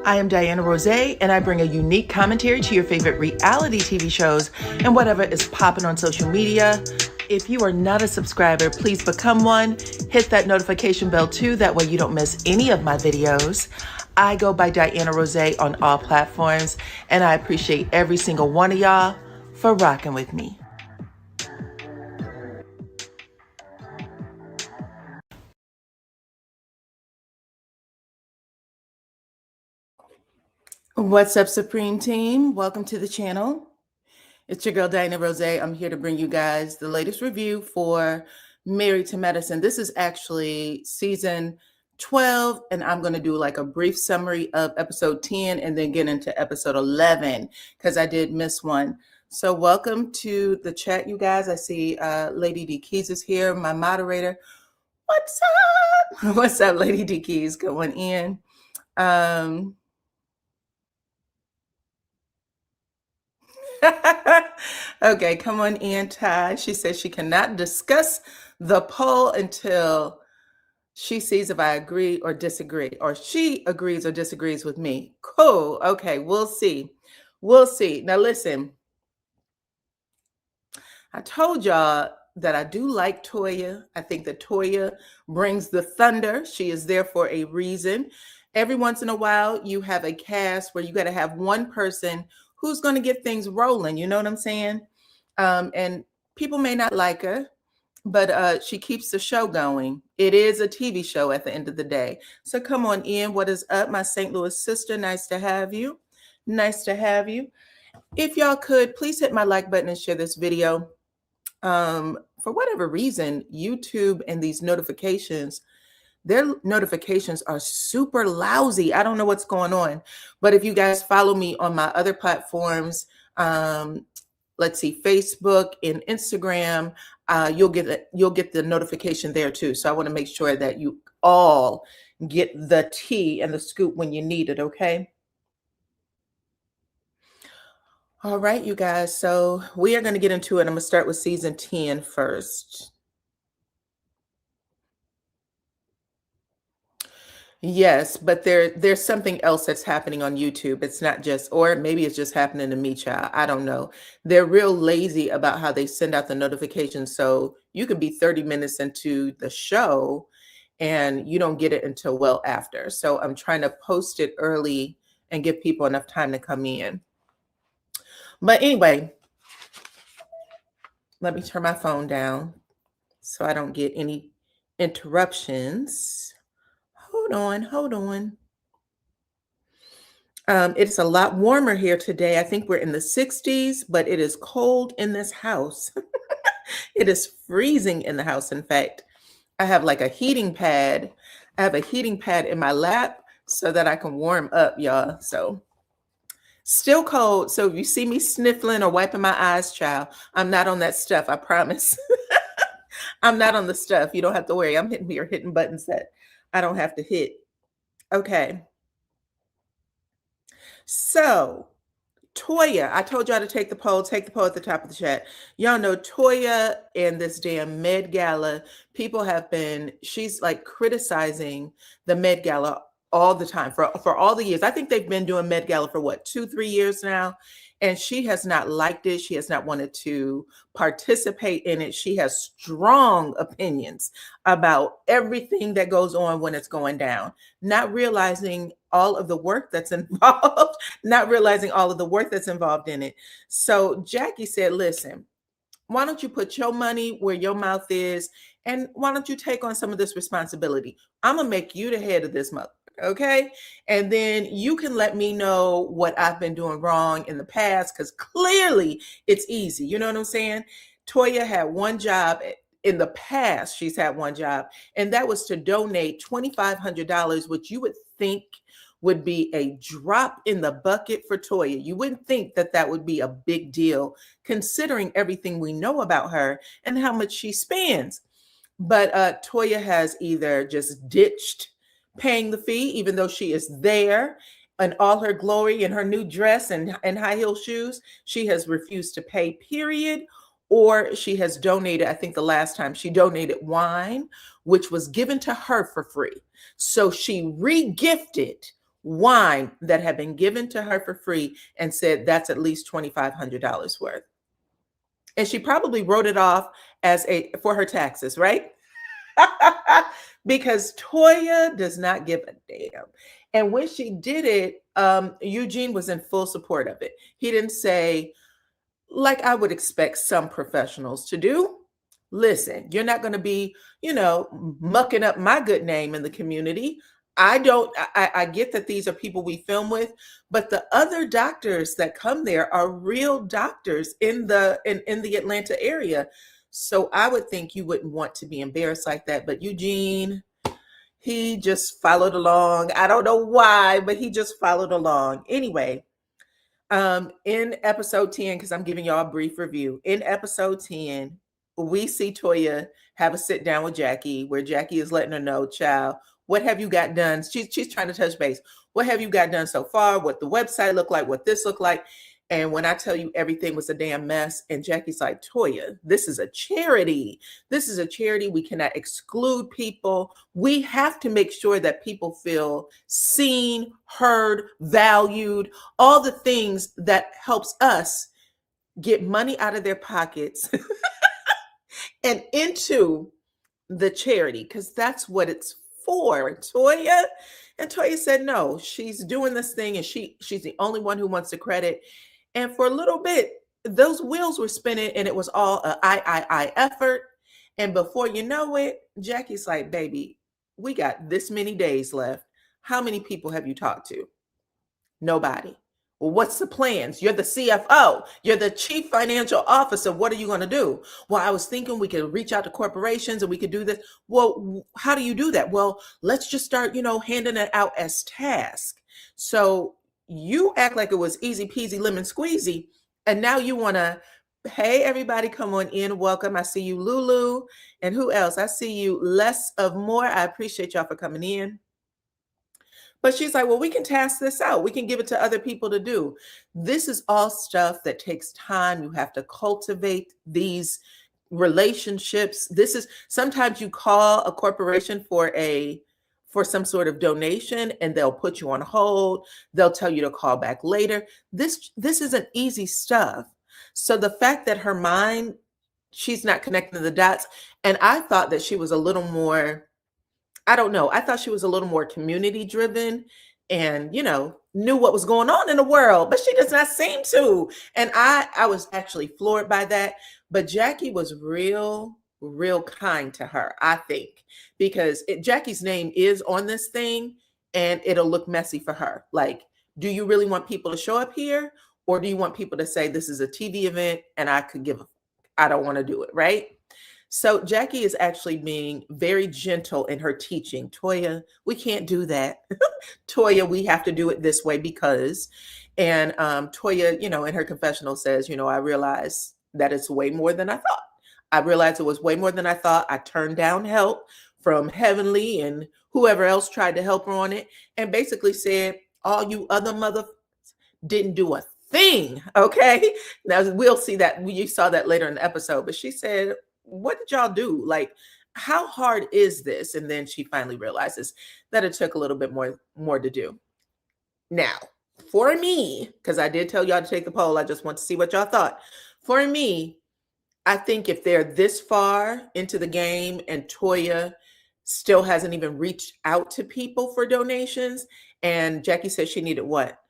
I am DYANAROZAY, and I bring a unique commentary to your favorite reality TV shows and whatever is popping on social media. If you are not a subscriber, please become one. Hit that notification bell too, that way you don't miss any of my videos. I go by DYANAROZAY on all platforms, and I appreciate every single one of y'all for rocking with me. What's up, Supreme Team? Welcome to the channel. It's your girl, DYANAROZAY. I'm here to bring you guys the latest review for Married to Medicine. This is actually season 12, and I'm going to do like a brief summary of episode 10 and then get into episode 11 because I did miss one. So welcome to the chat, you guys. I see Lady D Keys is here, my moderator. What's up? What's up, Lady D Keys? Going in. Okay, come on in, Ty. She says she cannot discuss the poll until she sees if I agree or disagree, or she agrees or disagrees with me. Cool. Okay, we'll see. We'll see. Now, listen, I told y'all that I do like Toya. I think that Toya brings the thunder. She is there for a reason. Every once in a while, you have a cast where you got to have one person who's going to get things rolling. You know what I'm saying? And people may not like her, but she keeps the show going. It is a TV show at the end of the day. So come on in. What is up, my St. Louis sister? Nice to have you. Nice to have you. If y'all could, please hit my like button and share this video. For whatever reason, YouTube and these notifications, their notifications are super lousy. I don't know what's going on, but if you guys follow me on my other platforms, let's see, Facebook and Instagram, you'll get the notification there too. So I want to make sure that you all get the tea and the scoop when you need it. Okay. All right, you guys. So we are going to get into it. I'm going to start with season 10 first. Yes, but there's something else that's happening on YouTube. It's not just, or maybe it's just happening to me, child. I don't know. They're real lazy about how they send out the notifications. So you could be 30 minutes into the show and you don't get it until well after. So I'm trying to post it early and give people enough time to come in. But anyway, let me turn my phone down so I don't get any interruptions. Hold on. It's a lot warmer here today. I think we're in the 60s, but it is cold in this house. It is freezing in the house. In fact, I have like a heating pad. I have a heating pad in my lap so that I can warm up, y'all. So still cold. So if you see me sniffling or wiping my eyes, child, I'm not on that stuff. I promise. I'm not on the stuff. You don't have to worry. I'm hitting buttons that I don't have to hit. Okay. So Toya, I told y'all to take the poll at the top of the chat. Y'all know Toya and this damn Med Gala, she's like criticizing the Med Gala all the time for all the years. I think they've been doing Med Gala for what, 2-3 years now. And she has not liked it. She has not wanted to participate in it. She has strong opinions about everything that goes on when it's going down, not realizing all of the work that's involved, in it. So Jackie said, listen, why don't you put your money where your mouth is? And why don't you take on some of this responsibility? I'm going to make you the head of this mother. Okay. And then you can let me know what I've been doing wrong in the past, because clearly it's easy. You know what I'm saying? Toya had one job in the past. She's had one job, and that was to donate $2,500, which you would think would be a drop in the bucket for Toya. You wouldn't think that that would be a big deal considering everything we know about her and how much she spends. But Toya has either just ditched paying the fee, even though she is there in all her glory in her new dress and high heel shoes. She has refused to pay, period. Or she has donated, I think the last time she donated wine, which was given to her for free. So she re-gifted wine that had been given to her for free and said that's at least $2,500 worth. And she probably wrote it off as for her taxes, right? Because Toya does not give a damn. And when she did it, Eugene was in full support of it. He didn't say, like I would expect some professionals to do, listen, you're not going to be, mucking up my good name in the community. I get that these are people we film with, but the other doctors that come there are real doctors in the Atlanta area. So I would think you wouldn't want to be embarrassed like that. But Eugene, he just followed along. I don't know why, but he just followed along. Anyway, in episode 10, because I'm giving y'all a brief review, in episode 10, we see Toya have a sit down with Jackie where Jackie is letting her know, child, what have you got done? She's trying to touch base. What have you got done so far? What the website looked like, what this looked like. And when I tell you everything was a damn mess, and Jackie's like, Toya, this is a charity. This is a charity. We cannot exclude people. We have to make sure that people feel seen, heard, valued, all the things that helps us get money out of their pockets and into the charity, because that's what it's for, Toya. And Toya said, no, she's doing this thing and she's the only one who wants the credit. And for a little bit, those wheels were spinning and it was all a I effort. And before you know it, Jackie's like, baby, we got this many days left. How many people have you talked to? Nobody. Well, what's the plans? You're the CFO. You're the chief financial officer. What are you going to do? Well, I was thinking we could reach out to corporations and we could do this. Well, how do you do that? Well, let's just start, handing it out as tasks. So you act like it was easy peasy lemon squeezy. And now you want to, hey, everybody, come on in. Welcome. I see you, Lulu. And who else? I see you, Less of More. I appreciate y'all for coming in. But she's like, well, we can task this out. We can give it to other people to do. This is all stuff that takes time. You have to cultivate these relationships. This is sometimes you call a corporation for some sort of donation and they'll put you on hold. They'll tell you to call back later. This isn't easy stuff. So the fact that her mind, she's not connecting the dots. And I thought that she was a little more, I don't know. I thought she was a little more community driven and, knew what was going on in the world, but she does not seem to. And I was actually floored by that. But Jackie was real kind to her, I think, because Jackie's name is on this thing and it'll look messy for her. Like, do you really want people to show up here? Or do you want people to say this is a TV event and I don't want to do it, right? So Jackie is actually being very gentle in her teaching. Toya, we can't do that. Toya, we have to do it this way because, and Toya, in her confessional says, I realized that it's way more than I thought. I realized it was way more than I thought. I turned down help from Heavenly and whoever else tried to help her on it and basically said, all you other mother didn't do a thing. Okay. Now we'll see that. You saw that later in the episode, but she said, what did y'all do? Like, how hard is this? And then she finally realizes that it took a little bit more to do. Now, for me, because I did tell y'all to take the poll, I just want to see what y'all thought. For me, I think if they're this far into the game and Toya still hasn't even reached out to people for donations, and Jackie said she needed what?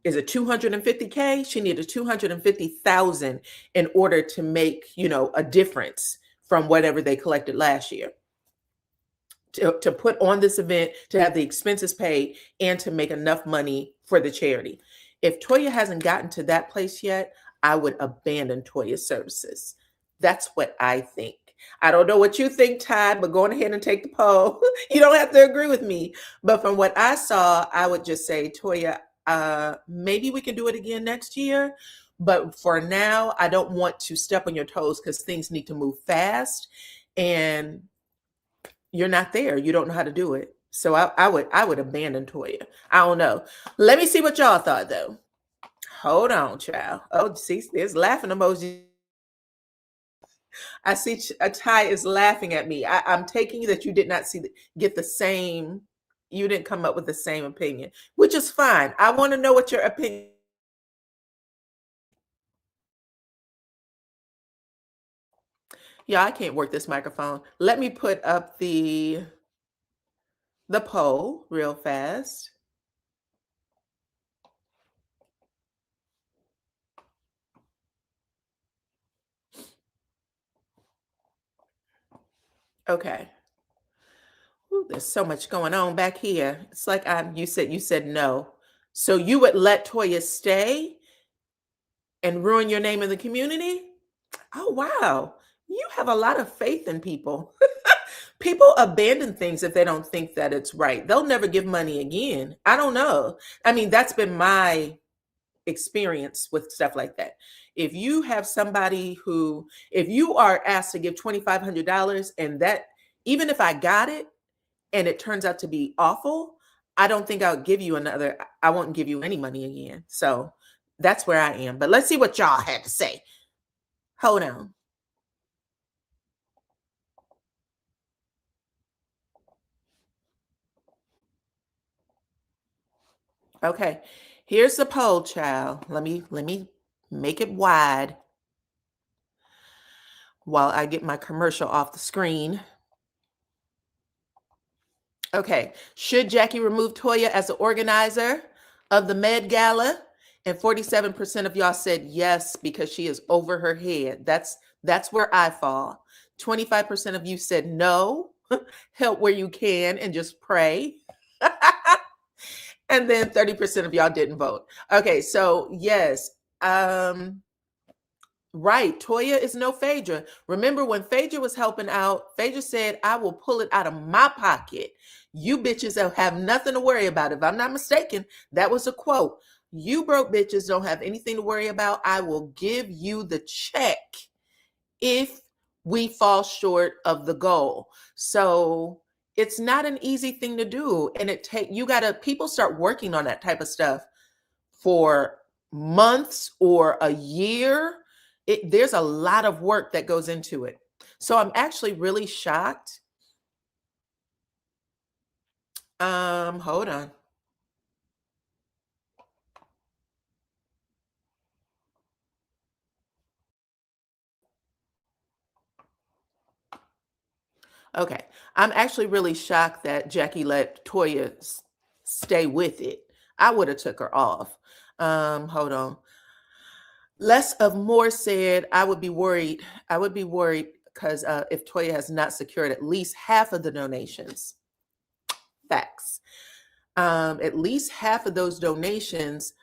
Is it 250K? She needed 250,000 in order to make, a difference from whatever they collected last year. To put on this event, to have the expenses paid, and to make enough money for the charity. If Toya hasn't gotten to that place yet, I would abandon Toya's services. That's what I think. I don't know what you think, Todd, but go on ahead and take the poll. You don't have to agree with me. But from what I saw, I would just say, Toya, maybe we can do it again next year. But for now, I don't want to step on your toes because things need to move fast. And you're not there. You don't know how to do it. So I would abandon Toya. I don't know. Let me see what y'all thought, though. Hold on, child. Oh, see, there's laughing emoji. I see a Ty is laughing at me. I'm taking that you did not get the same You didn't come up with the same opinion, which is fine. I want to know what your opinion. Yeah, I can't work this microphone. Let me put up the poll real fast. Okay. Ooh, there's so much going on back here. It's like you said no. So you would let Toya stay and ruin your name in the community? Oh wow. You have a lot of faith in people. People abandon things if they don't think that it's right. They'll never give money again. I don't know. I mean, that's been my experience with stuff like that. If you have somebody who, if you are asked to give $2,500 and that, even if I got it and it turns out to be awful, I don't think I'll give you another, I won't give you any money again. So that's where I am. But let's see what y'all had to say. Hold on. Okay. Here's the poll, child. Let me make it wide while I get my commercial off the screen. Okay. Should Jackie remove Toya as the organizer of the Med Gala? And 47% of y'all said yes because she is over her head. That's where I fall. 25% of you said no. Help where you can and just pray. And then 30% of y'all didn't vote. Okay, so yes. Right. Toya is no Phaedra. Remember when Phaedra was helping out, Phaedra said, I will pull it out of my pocket. You bitches don't have nothing to worry about. If I'm not mistaken, that was a quote. You broke bitches don't have anything to worry about. I will give you the check if we fall short of the goal. So it's not an easy thing to do. And people start working on that type of stuff for months or a year. There's a lot of work that goes into it. So I'm actually really shocked. Hold on. Okay. I'm actually really shocked that Jackie let Toya stay with it. I would have took her off. Hold on. Less of more said, I would be worried. I would be worried because if Toya has not secured at least half of the donations. Facts. At least half of those donations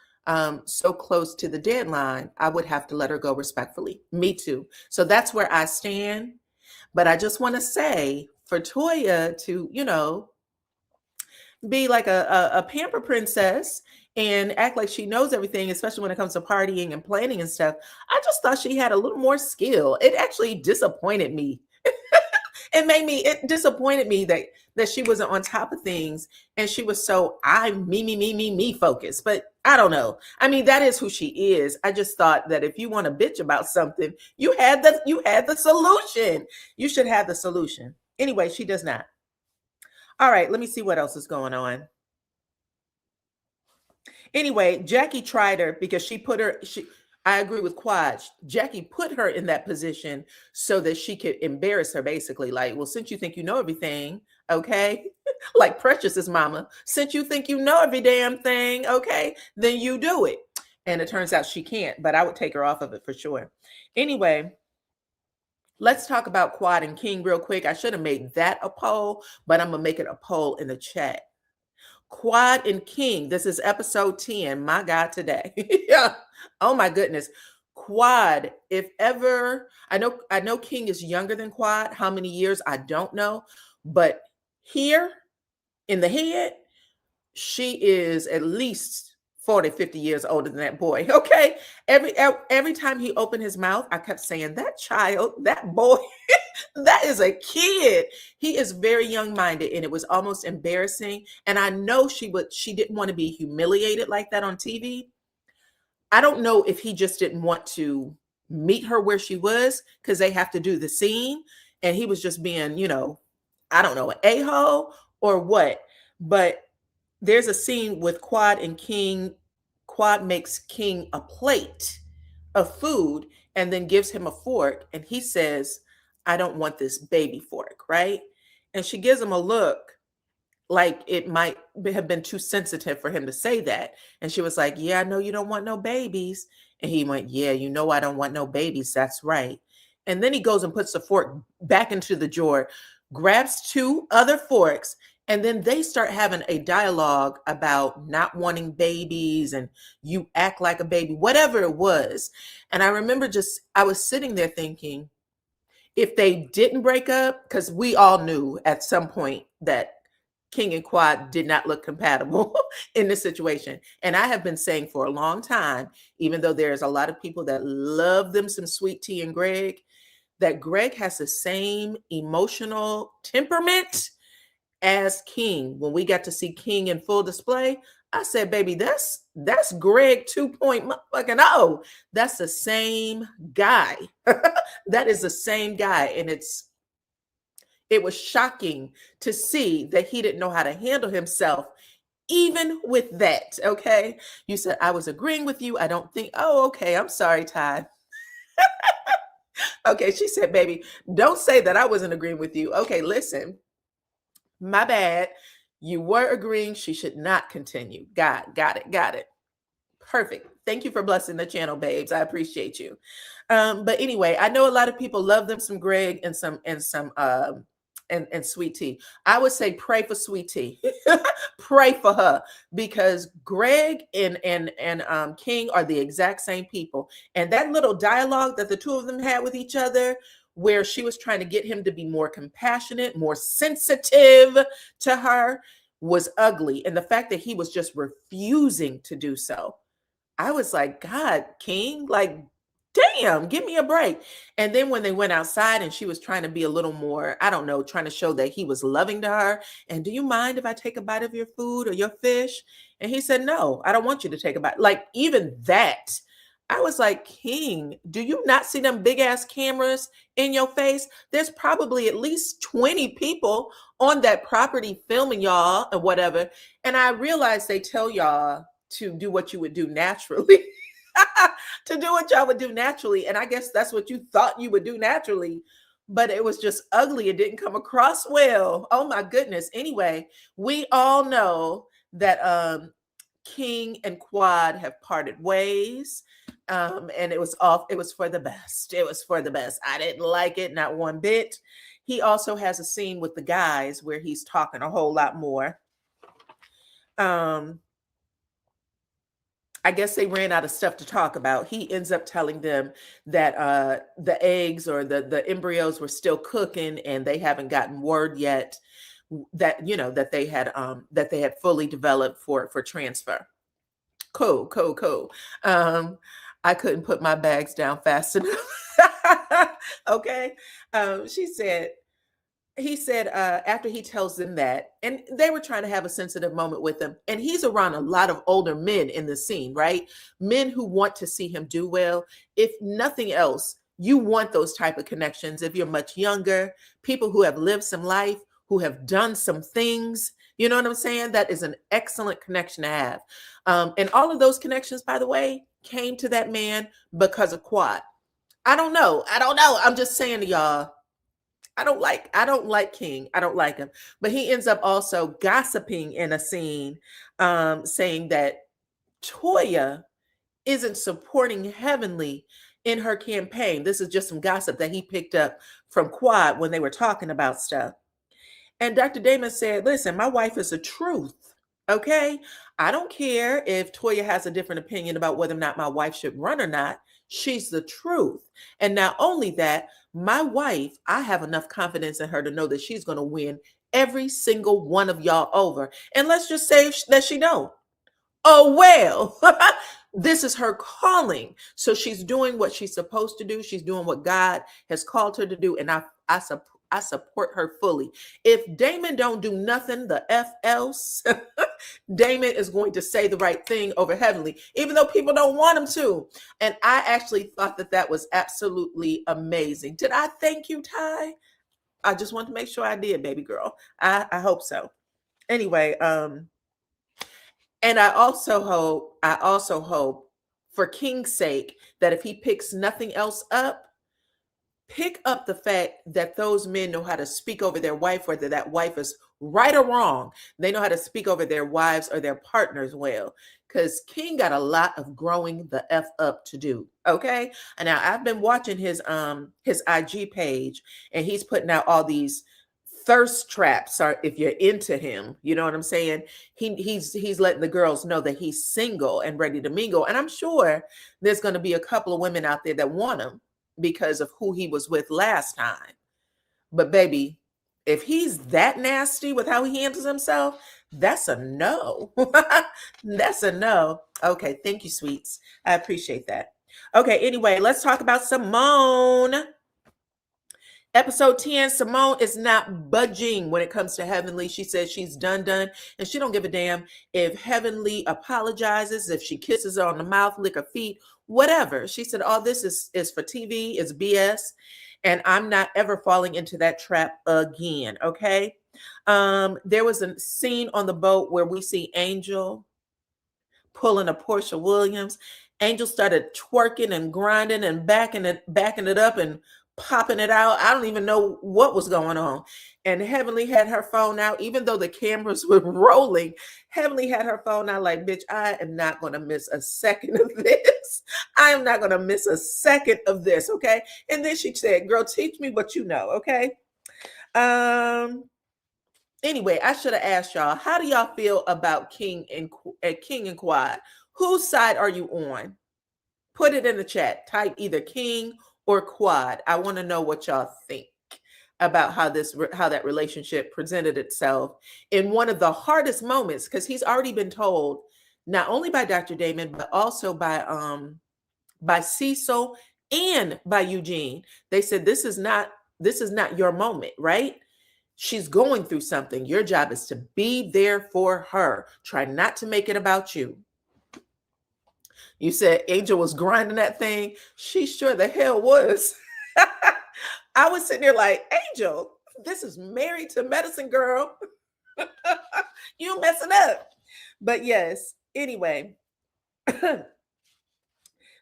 so close to the deadline, I would have to let her go respectfully. Me too. So that's where I stand. But I just want to say for Toya to, be like a pamper princess and act like she knows everything, especially when it comes to partying and planning and stuff. I just thought she had a little more skill. It actually disappointed me. It disappointed me that she wasn't on top of things and she was so me focused. But I don't know. I mean, that is who she is. I just thought that if you want to bitch about something, you had the solution. You should have the solution. Anyway, she does not. All right, let me see what else is going on. Anyway, Jackie tried her because I agree with Quad. Jackie put her in that position so that she could embarrass her, basically. Like, well, since you think you know everything, okay? Like Precious's mama, since you think you know every damn thing, okay, then you do it. And it turns out she can't, but I would take her off of it for sure. Anyway, let's talk about Quad and King real quick. I should have made that a poll, but I'm going to make it a poll in the chat. Quad and King, this is episode 10. My God, today. Yeah. Oh my goodness. Quad, if ever, I know King is younger than Quad. How many years? I don't know. But here in the head, she is at least 40, 50 years older than that boy. Okay. Every time he opened his mouth, I kept saying, that child, that boy, that is a kid. He is very young-minded, and it was almost embarrassing. And I know she didn't want to be humiliated like that on TV. I don't know if he just didn't want to meet her where she was because they have to do the scene. And he was just being, I don't know, an a-hole or what. But there's a scene with Quad and King. Quad makes King a plate of food and then gives him a fork. And he says, I don't want this baby fork, right? And she gives him a look like it might have been too sensitive for him to say that. And she was like, yeah, I know you don't want no babies. And he went, yeah, you know I don't want no babies. That's right. And then he goes and puts the fork back into the drawer, grabs two other forks, and then they start having a dialogue about not wanting babies and you act like a baby, whatever it was. And I remember I was sitting there thinking, if they didn't break up, because we all knew at some point that King and Quad did not look compatible in this situation. And I have been saying for a long time, even though there's a lot of people that love them some Sweet Tea and Greg, that Greg has the same emotional temperament as King. When we got to see King in full display, I said, baby, that's Greg 2.0. That's the same guy. That is the same guy. And it was shocking to see that he didn't know how to handle himself, even with that. Okay. You said, I was agreeing with you. I don't think, oh, okay. I'm sorry, Ty. Okay. She said, baby, don't say that I wasn't agreeing with you. Okay. Listen, my bad. You were agreeing. She should not continue. Got it. Perfect. Thank you for blessing the channel, babes. I appreciate you. But anyway, I know a lot of people love them some Greg and some Sweet Tea. I would say pray for Sweet Tea. Pray for her, because Greg and King are the exact same people. And that little dialogue that the two of them had with each other, where she was trying to get him to be more compassionate, more sensitive to her, was ugly. And the fact that he was just refusing to do so, I was like, God, King, like, damn, give me a break. And then when they went outside and she was trying to be a little more, I don't know, trying to show that he was loving to her. And do you mind if I take a bite of your food or your fish? And he said, no, I don't want you to take a bite. Like, even that, I was like, King, do you not see them big ass cameras in your face? There's probably at least 20 people on that property filming y'all and whatever. And I realized they tell y'all to do what you would do naturally. To do what y'all would do naturally. And I guess that's what you thought you would do naturally, but it was just ugly. It didn't come across well. Oh my goodness. Anyway, we all know that King and Quad have parted ways. And it was for the best. It was for the best. I didn't like it, not one bit. He also has a scene with the guys where he's talking a whole lot more. I guess they ran out of stuff to talk about. He ends up telling them that the eggs or the embryos were still cooking and they haven't gotten word yet that, that they had fully developed for transfer. Cool. I couldn't put my bags down fast enough. Okay. He said, after he tells them that, and they were trying to have a sensitive moment with him, and he's around a lot of older men in the scene, right? Men who want to see him do well. If nothing else, you want those type of connections if you're much younger, people who have lived some life, who have done some things. You know what I'm saying? That is an excellent connection to have. And all of those connections, by the way, came to that man because of Quad. I don't know. I'm just saying to y'all, I don't like King. I don't like him. But he ends up also gossiping in a scene, saying that Toya isn't supporting Heavenly in her campaign. This is just some gossip that he picked up from Quad when they were talking about stuff. And Dr. Damon said, listen, my wife is the truth. Okay. I don't care if Toya has a different opinion about whether or not my wife should run or not. She's the truth. And not only that, my wife, I have enough confidence in her to know that she's going to win every single one of y'all over. And let's just say that she don't. Oh, well, this is her calling. So she's doing what she's supposed to do. She's doing what God has called her to do. And I support her fully. If Damon don't do nothing the F else, Damon is going to say the right thing over Heavenly, even though people don't want him to. And I actually thought that was absolutely amazing. Did I thank you, Ty? I just want to make sure I did, baby girl. I hope so. Anyway, and I also hope for King's sake that if he picks nothing else up, pick up the fact that those men know how to speak over their wife, whether that wife is right or wrong. They know how to speak over their wives or their partners well. Because King got a lot of growing the F up to do. Okay. And now I've been watching his IG page, and he's putting out all these thirst traps, or if you're into him, you know what I'm saying? He's letting the girls know that he's single and ready to mingle. And I'm sure there's going to be a couple of women out there that want him because of who he was with last time. But baby, if he's that nasty with how he handles himself, that's a no. That's a no. Okay, thank you, sweets. I appreciate that. Okay, anyway, let's talk about Simone. Episode 10, Simone is not budging when it comes to Heavenly. She says she's done, and she don't give a damn if Heavenly apologizes, if she kisses her on the mouth, lick her feet, whatever. She said, all this is for TV, it's BS, and I'm not ever falling into that trap again, okay? There was a scene on the boat where we see Angel pulling a Portia Williams. Angel started twerking and grinding and backing it up and popping it out. I don't even know what was going on. And Heavenly had her phone out, even though the cameras were rolling. Heavenly had her phone out like, bitch, I am not going to miss a second of this. I am not going to miss a second of this, okay? And then she said, girl, teach me what you know, okay? Anyway, I should have asked y'all, how do y'all feel about King and Quad? Whose side are you on? Put it in the chat. Type either King or Quad. I want to know what y'all think about how that relationship presented itself in one of the hardest moments, because he's already been told, not only by Dr. Damon, but also by Cecil and by Eugene. They said, this is not your moment, right? She's going through something. Your job is to be there for her. Try not to make it about you. You said Angel was grinding that thing. She sure the hell was. I was sitting there like, Angel, this is Married to Medicine, girl. You messing up. But yes, anyway.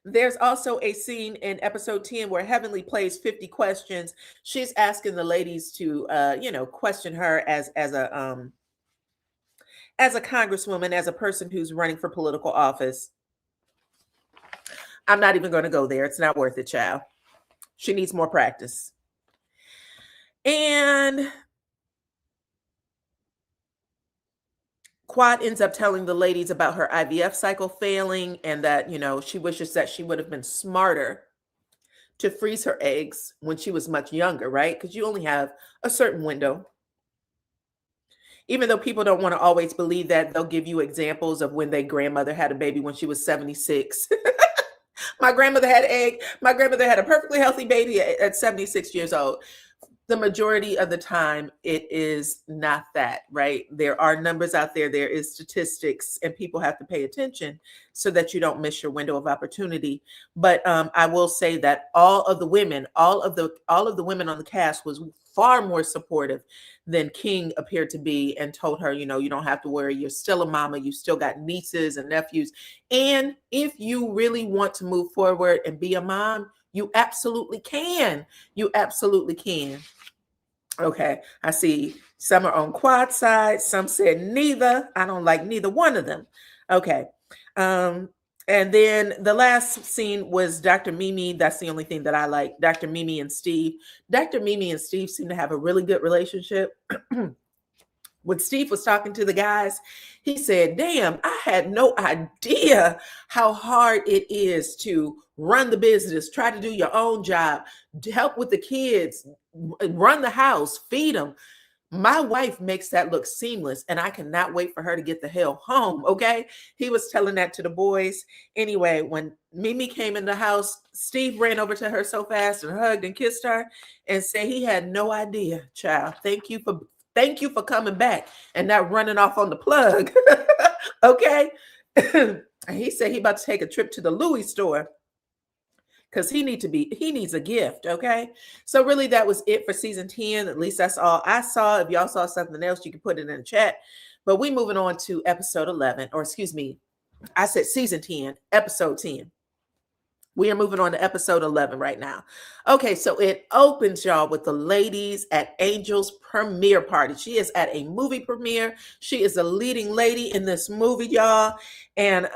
There's also a scene in episode 10 where Heavenly plays 50 questions. She's asking the ladies to, question her as a congresswoman, as a person who's running for political office. I'm not even going to go there. It's not worth it, child. She needs more practice. And Quad ends up telling the ladies about her IVF cycle failing, and that, she wishes that she would have been smarter to freeze her eggs when she was much younger, right? Because you only have a certain window. Even though people don't want to always believe that, they'll give you examples of when their grandmother had a baby when she was 76. My grandmother had an egg. My grandmother had a perfectly healthy baby at 76 years old. The majority of the time, it is not that, right? There are numbers out there. There is statistics, and people have to pay attention so that you don't miss your window of opportunity. But I will say that all of the women on the cast was far more supportive than King appeared to be, and told her, you don't have to worry. You're still a mama. You still got nieces and nephews. And if you really want to move forward and be a mom, you absolutely can. You absolutely can. Okay, I see some are on Quad side. Some said neither. I don't like neither one of them. Okay. And then the last scene was Dr. Mimi. That's the only thing that I like. Dr. Mimi and Steve. Dr. Mimi and Steve seem to have a really good relationship. When Steve was talking to the guys, he said, damn, I had no idea how hard it is to run the business, try to do your own job, help with the kids, run the house, feed them. My wife makes that look seamless, and I cannot wait for her to get the hell home, okay? He was telling that to the boys. Anyway, when Mimi came in the house, Steve ran over to her so fast and hugged and kissed her and said he had no idea, child. Thank you for coming back and not running off on the plug. Okay. He said he about to take a trip to the Louis store because he needs a gift. Okay. So really that was it for season 10. At least that's all I saw. If y'all saw something else, you can put it in the chat. But we moving on to episode 11, or excuse me, I said season 10, episode 10. We are moving on to episode 11 right now. Okay, so it opens, y'all, with the ladies at Angel's premiere party. She is at a movie premiere. She is a leading lady in this movie, y'all. And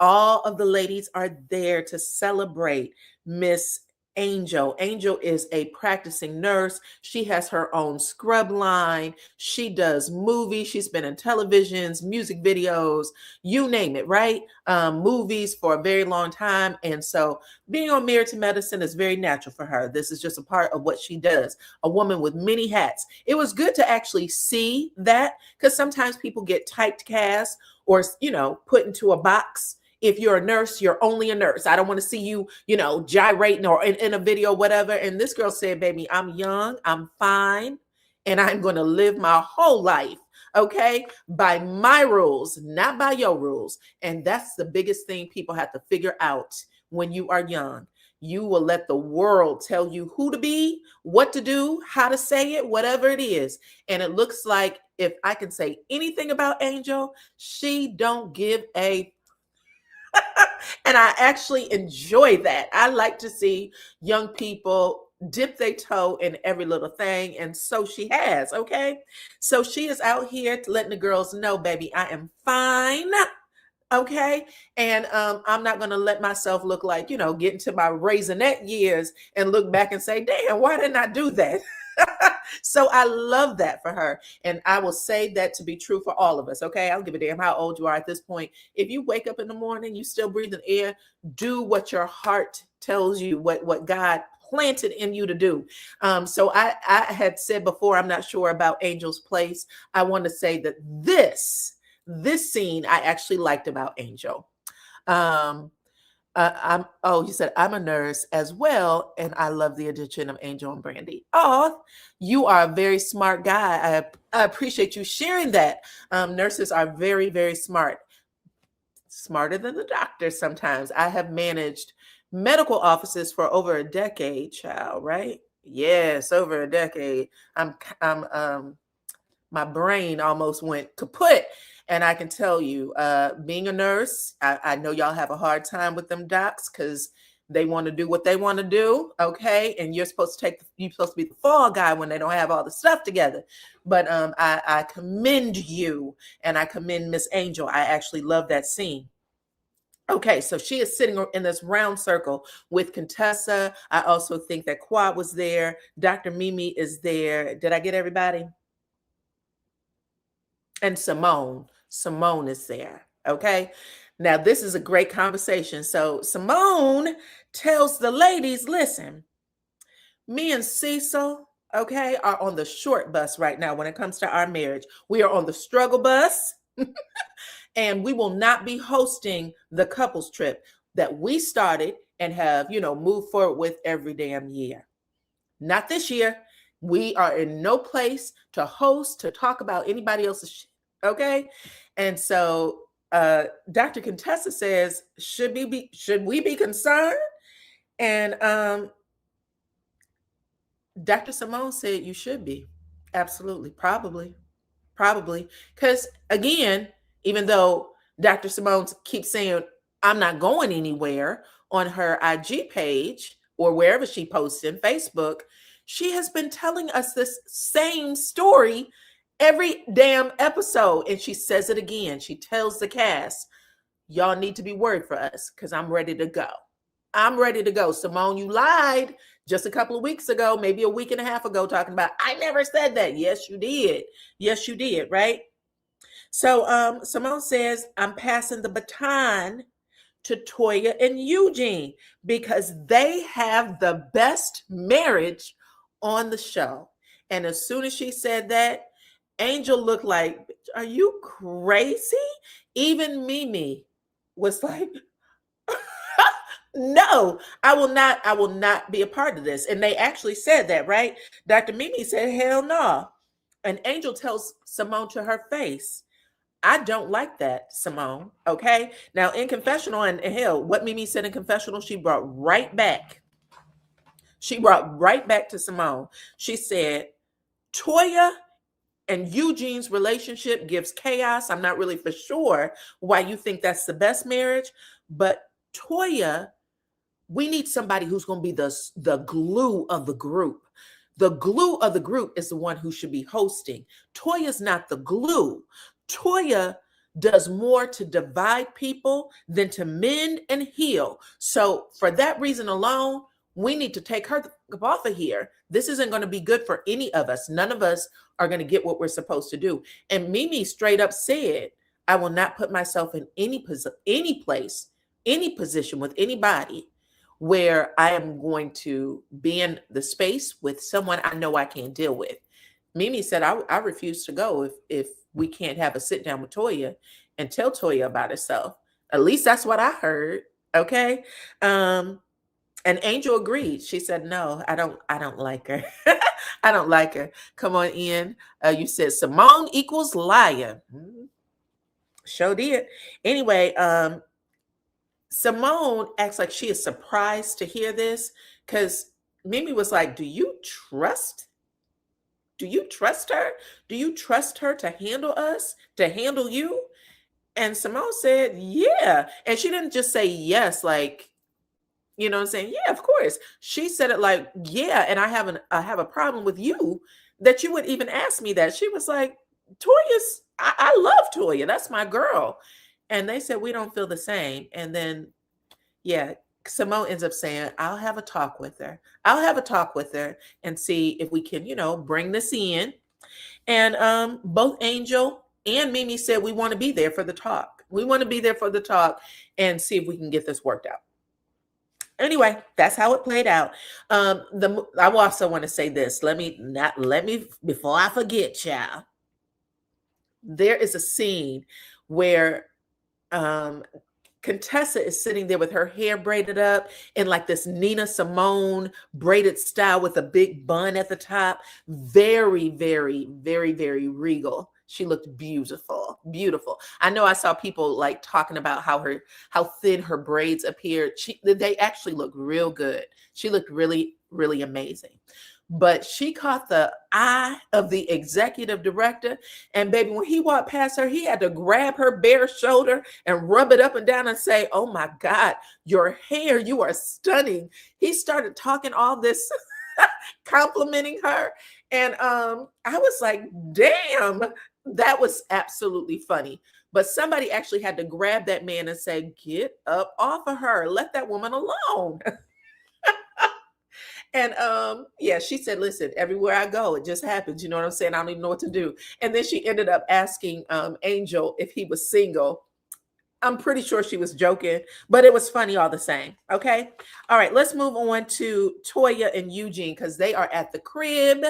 all of the ladies are there to celebrate Miss Angel. Angel is a practicing nurse. She has her own scrub line. She does movies. She's been in televisions, music videos, you name it, right? Movies for a very long time. And so being on Married to Medicine is very natural for her. This is just a part of what she does. A woman with many hats. It was good to actually see that, because sometimes people get typecast or, put into a box. If you're a nurse, you're only a nurse. I don't want to see you, gyrating or in a video, whatever. And this girl said, baby, I'm young, I'm fine, and I'm going to live my whole life, okay, by my rules, not by your rules. And that's the biggest thing people have to figure out when you are young. You will let the world tell you who to be, what to do, how to say it, whatever it is. And it looks like, if I can say anything about Angel, she don't give a and I actually enjoy that. I like to see young people dip their toe in every little thing. And so she has, okay? So she is out here letting the girls know, baby, I am fine. Okay. And I'm not going to let myself look like, get into my raisinette years and look back and say, damn, why didn't I do that? So I love that for her. And I will say that to be true for all of us. Okay. I don't give a damn how old you are at this point. If you wake up in the morning, you still breathing air, do what your heart tells you, what God planted in you to do. So I had said before, I'm not sure about Angel's Place. I want to say that this scene I actually liked about Angel. You said I'm a nurse as well, and I love the addition of Angel and Brandy. Oh, you are a very smart guy. I appreciate you sharing that. Nurses are very, very smart, smarter than the doctors sometimes. I have managed medical offices for over a decade, child, right? Yes, over a decade. My brain almost went kaput. And I can tell you, being a nurse, I know y'all have a hard time with them docs because they want to do what they want to do, okay? And you're supposed to be the fall guy when they don't have all the stuff together. But I commend you, and I commend Miss Angel. I actually love that scene. Okay, so she is sitting in this round circle with Contessa. I also think that Quad was there. Dr. Mimi is there. Did I get everybody? And Simone is there. Okay. Now, this is a great conversation. So Simone tells the ladies, listen, me and Cecil, okay, are on the short bus right now when it comes to our marriage. We are on the struggle bus, and we will not be hosting the couples trip that we started and have, moved forward with every damn year. Not this year. We are in no place to host, to talk about anybody else's shit. Okay. And so Dr. Contessa says, should we be concerned? And Dr. Simone said, you should be. Absolutely. Probably. Because again, even though Dr. Simone keeps saying, I'm not going anywhere on her IG page or wherever she posts in Facebook, she has been telling us this same story every damn episode. And she says it again. She tells the cast, y'all need to be worried for us because I'm ready to go. I'm ready to go. Simone, you lied just a couple of weeks ago, maybe a week and a half ago, talking about, I never said that. Yes, you did. Yes, you did. Right. So Simone says, I'm passing the baton to Toya and Eugene because they have the best marriage on the show. And as soon as she said that, Angel looked like, are you crazy? Even Mimi was like, no, I will not be a part of this. And they actually said that, right? Dr. Mimi said, hell no. And Angel tells Simone to her face, I don't like that, Simone. Okay. Now in confessional, and hell, what Mimi said in confessional, she brought right back. She brought right back to Simone. She said, Toya and Eugene's relationship gives chaos. I'm not really for sure why you think that's the best marriage, but Toya, we need somebody who's going to be the glue of the group. The glue of the group is the one who should be hosting. Toya's not the glue. Toya does more to divide people than to mend and heal. So for that reason alone, we need to take her off of here. This isn't going to be good for any of us. None of us are going to get what we're supposed to do. And Mimi straight up said, I will not put myself in any place, any position with anybody where I am going to be in the space with someone I know I can't deal with. Mimi said, I refuse to go if we can't have a sit down with Toya and tell Toya about herself. At least that's what I heard. Okay. And Angel agreed. She said, no, I don't like her. I don't like her. Come on in. You said Simone equals liar. Sure did. Anyway, Simone acts like she is surprised to hear this because Mimi was like, do you trust her? Do you trust her to handle us, to handle you? And Simone said, yeah. And she didn't just say yes, like, you know what I'm saying? Yeah, of course. She said it like, yeah, and I have a problem with you that you would even ask me that. She was like, I love Toya. That's my girl. And they said, we don't feel the same. And then, yeah, Simone ends up saying, I'll have a talk with her. I'll have a talk with her and see if we can, bring this in. And both Angel and Mimi said, we want to be there for the talk. We want to be there for the talk and see if we can get this worked out. Anyway, that's how it played out. I also want to say this. Let me before I forget, child. There is a scene where Contessa is sitting there with her hair braided up in like this Nina Simone braided style with a big bun at the top. Very, very, very, very regal. She looked beautiful, beautiful. I know I saw people like talking about how thin her braids appeared. They actually looked real good. She looked really, really amazing. But she caught the eye of the executive director. And baby, when he walked past her, he had to grab her bare shoulder and rub it up and down and say, oh my God, your hair, you are stunning. He started talking all this, complimenting her. And I was like, damn, that was absolutely funny. But somebody actually had to grab that man and say, get up off of her. Let that woman alone. And yeah, she said, listen, everywhere I go, it just happens. You know what I'm saying? I don't even know what to do. And then she ended up asking Angel if he was single. I'm pretty sure she was joking, but it was funny all the same. Okay. All right. Let's move on to Toya and Eugene because they are at the crib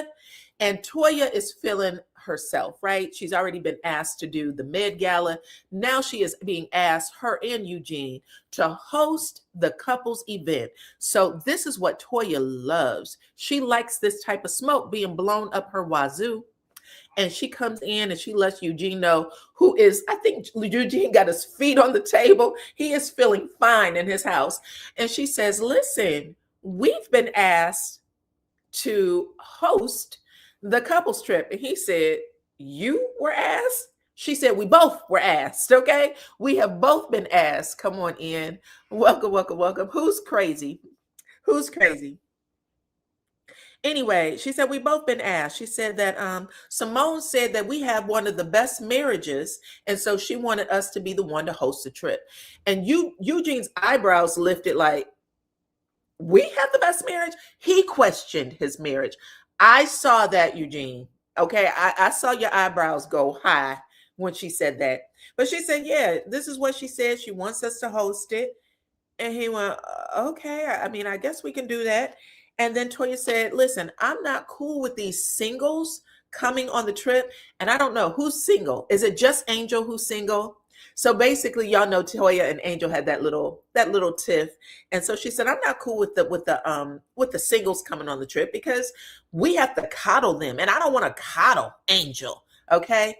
and Toya is feeling herself, right? She's already been asked to do the Med Gala. Now she is being asked, her and Eugene, to host the couples event. So this is what Toya loves. She likes this type of smoke being blown up her wazoo. And she comes in and she lets Eugene know I think Eugene got his feet on the table. He is feeling fine in his house. And she says, listen, we've been asked to host the couples trip. And he said, you were asked? She said, we both were asked. Okay. We have both been asked. Come on in. Welcome, welcome, welcome. Who's crazy? Who's crazy? Anyway, she said, we both been asked. She said that Simone said that we have one of the best marriages. And so she wanted us to be the one to host the trip. And Eugene's eyebrows lifted like, we have the best marriage? He questioned his marriage. I saw that, Eugene. Okay, I saw your eyebrows go high when she said that. But she said, yeah, this is what she said. She wants us to host it. And he went, okay, I mean, I guess we can do that. And then Toya said, listen, I'm not cool with these singles coming on the trip. And I don't know who's single. Is it just Angel who's single? So basically, y'all know Toya and Angel had that little tiff. And so she said, I'm not cool with the singles coming on the trip because we have to coddle them. And I don't want to coddle Angel. Okay.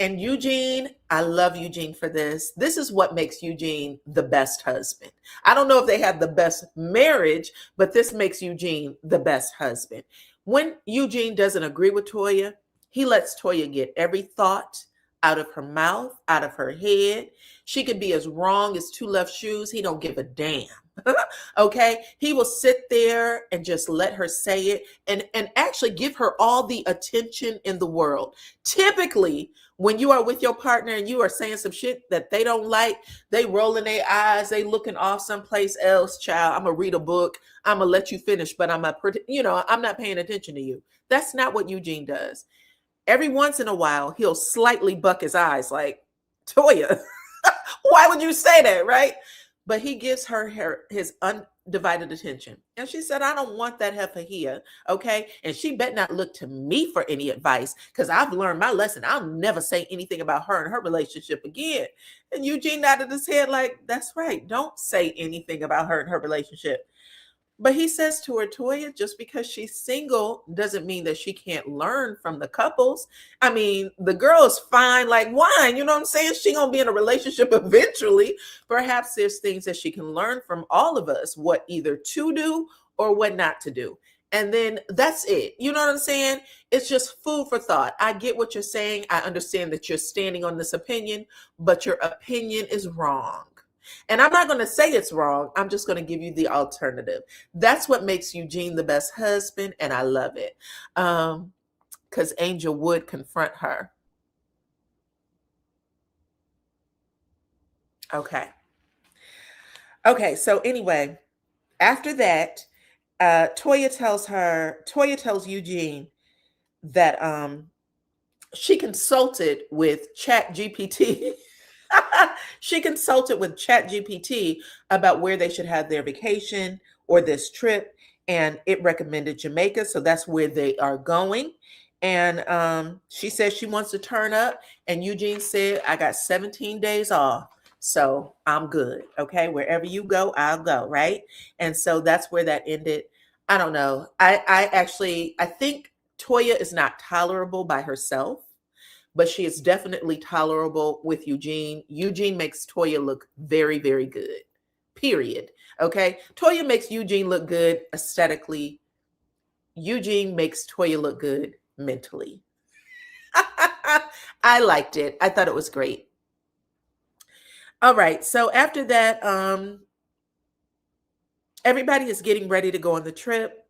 And Eugene, I love Eugene for this. This is what makes Eugene the best husband. I don't know if they have the best marriage, but this makes Eugene the best husband. When Eugene doesn't agree with Toya, He lets Toya get every thought out of her mouth, out of her head. She could be as wrong as two left shoes. He don't give a damn. Okay, he will sit there and just let her say it, and actually give her all the attention in the world. Typically, when you are with your partner and you are saying some shit that they don't like, they rolling their eyes, they looking off someplace else. Child, I'm gonna read a book, I'm gonna let you finish, but I'm not paying attention to you. That's not what Eugene does. Every once in a while, he'll slightly buck his eyes like, Toya, why would you say that, right? But he gives her his undivided attention. And she said, I don't want that heifer here, okay? And she bet not look to me for any advice, because I've learned my lesson. I'll never say anything about her and her relationship again. And Eugene nodded his head like, that's right. Don't say anything about her and her relationship. But he says to her, Toya, just because she's single doesn't mean that she can't learn from the couples. I mean, the girl is fine like wine. You know what I'm saying? She gonna be in a relationship eventually. Perhaps there's things that she can learn from all of us, what either to do or what not to do. And then that's it. You know what I'm saying? It's just food for thought. I get what you're saying. I understand that you're standing on this opinion, but your opinion is wrong. And I'm not going to say it's wrong. I'm just going to give you the alternative. That's what makes Eugene the best husband, and I love it. Because Angel would confront her. Okay. So anyway, after that, Toya tells Eugene that she consulted with Chat GPT. She consulted with ChatGPT about where they should have their vacation or this trip, and it recommended Jamaica. So that's where they are going. And she says she wants to turn up. And Eugene said, I got 17 days off. So I'm good. Okay. Wherever you go, I'll go. Right. And so that's where that ended. I don't know. I think Toya is not tolerable by herself, but she is definitely tolerable with Eugene. Eugene makes Toya look very, very good, period. Okay. Toya makes Eugene look good aesthetically. Eugene makes Toya look good mentally. I liked it. I thought it was great. All right. So after that, everybody is getting ready to go on the trip.